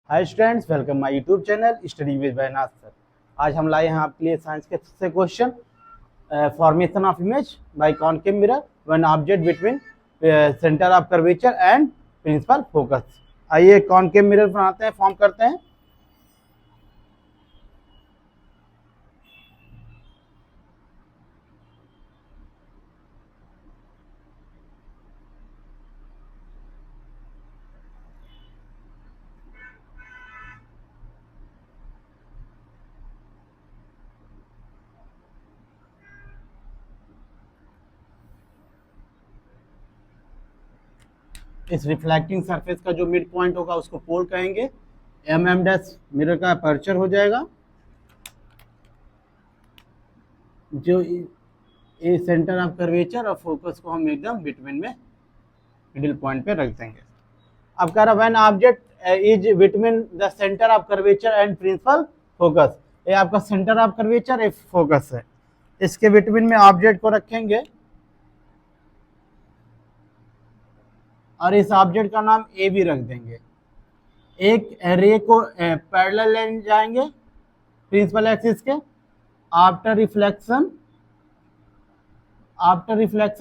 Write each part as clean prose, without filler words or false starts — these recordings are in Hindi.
Hi students, welcome my YouTube channel study with Bainaj sir. आज हम लाए हैं आपके लिए साइंस के से question formation of image by concave mirror when object between centre of curvature and principal focus. आइए कॉनकेव मिरर बनाते हैं, फॉर्म करते हैं। इस रिफ्लेक्टिंग सरफेस का जो मिड पॉइंट होगा उसको पोल कहेंगे। एम डैश मिरर का अपर्चर हो जाएगा। जो ये सेंटर ऑफ कर्वेचर और फोकस को हम एकदम बिटवीन में मिडिल पॉइंट पे रख देंगे। अब कह रहा when object is between the centre of curvature and principal focus. ये आपका सेंटर ऑफ कर्वेचर एक फोकस है, इसके बिटवीन में ऑब्जेक्ट को रखेंगे और इस ऑब्जेक्ट का नाम ए भी रख देंगे। एक रे को पैरेलल ले जाएंगे प्रिंसिपल एक्सिस के। आफ्टर रिफ्लेक्शन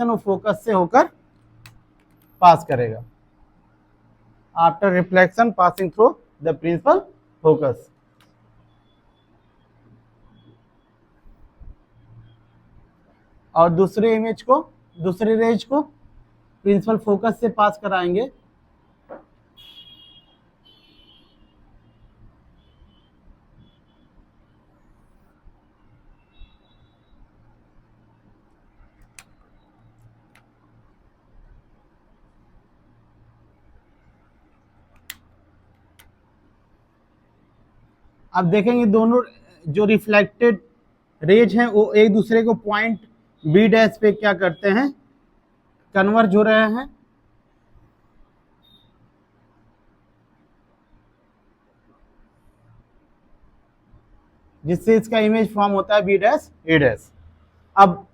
वो फोकस से होकर पास करेगा। After reflection passing through the principal focus. और दूसरे रेज को प्रिंसिपल फोकस से पास कराएंगे। अब देखेंगे दोनों जो रिफ्लेक्टेड रेज हैं वो एक दूसरे को पॉइंट बी डैश पे क्या करते हैं, कन्वर्ज हो रहे हैं। जिससे इसका इमेज फॉर्म होता है बी डैश ए डैश। अब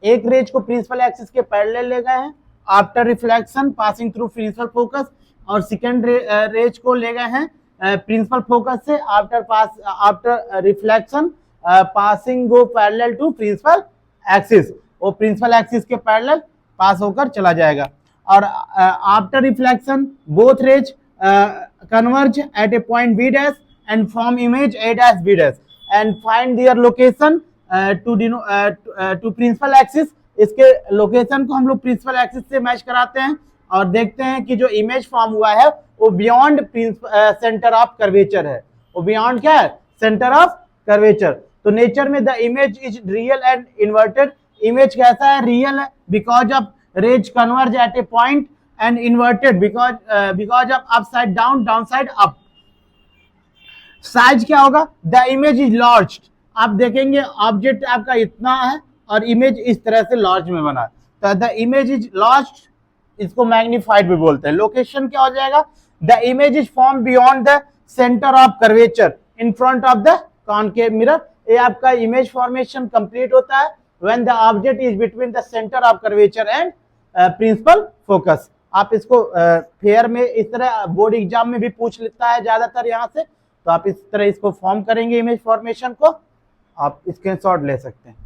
एक रेज को प्रिंसिपल एक्सिस के पैरेलल ले गए हैं after reflection passing through principal focus, और सेकेंड रेज को ले गए हैं प्रिंसिपल फोकस से after reflection passing go parallel to principal axis. वो प्रिंसिपल एक्सिस के पैरेलल पास होकर चला जाएगा। और after reflection both rays converge at a point B dash and form image A dash B dash and find their location to principal axis। इसके लोकेशन को हम लोग प्रिंसिपल एक्सिस से मैच कराते हैं और देखते हैं कि जो इमेज फॉर्म हुआ है वो बियॉन्ड सेंटर ऑफ कर्वेचर है। वो बियॉन्ड क्या है, सेंटर ऑफ कर्वेचर। तो नेचर में the image is real and inverted. Image कैसा है, रियल है because of rays converge at a point, and inverted because of up side down, down side up. Size क्या होगा, द इमेज इज लार्ज। आप देखेंगे ऑब्जेक्ट आपका इतना है और इमेज इस तरह से लार्ज में बना है, तो द इमेज इज लार्ज, इसको मैग्नीफाइड भी बोलते हैं। लोकेशन क्या हो जाएगा, the image is form beyond the centre of curvature in front of the concave mirror. ये आपका इमेज फॉर्मेशन कंप्लीट होता है when the object is between the centre of curvature and principal focus. आप इसको फेयर में इस तरह बोर्ड एग्जाम में भी पूछ लेता है ज्यादातर यहाँ से, तो आप इस तरह इसको फॉर्म करेंगे इमेज फॉर्मेशन को। आप स्क्रीनशॉट ले सकते हैं।